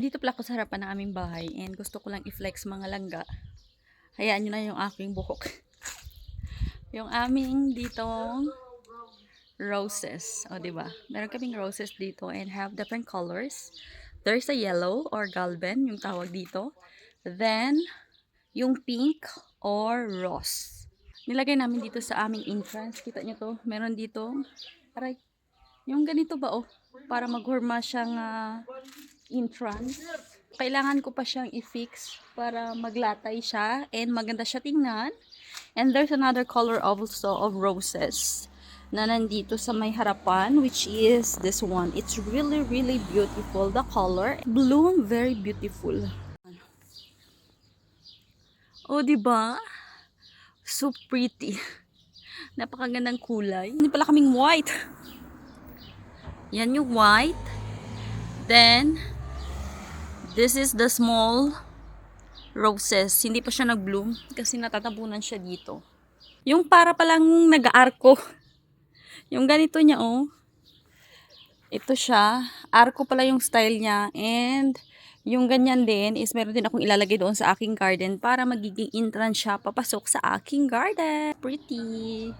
Dito pala ako sa harapan ng aming bahay and gusto ko lang i-flex mga langga. Hayaan nyo na yung aking buhok. Yung aming ditong roses. O, diba? Meron kaming roses dito and have different colors. There's a yellow or galben, yung tawag dito. Then, yung pink or rose. Nilagay namin dito sa aming entrance. Kita nyo to? Meron dito. Aray. Yung ganito ba, oh? Para maghurma siyang entrance. Kailangan ko pa siyang i-fix para maglatay siya and maganda siya tingnan. And there's another color also of roses na nandito sa may harapan, which is this one. It's really, really beautiful. The color, bloom, very beautiful. Oh, diba? So pretty. Napakagandang kulay. Hindi pala kaming white. Yan yung white. Then, this is the small roses. Hindi pa siya nag-bloom kasi natatabunan siya dito. Yung para palang nag-aarko. Yung ganito niya, oh. Ito siya. Arko pala yung style niya. And yung ganyan din is meron din akong ilalagay doon sa aking garden para magiging entrance siya papasok sa aking garden. Pretty.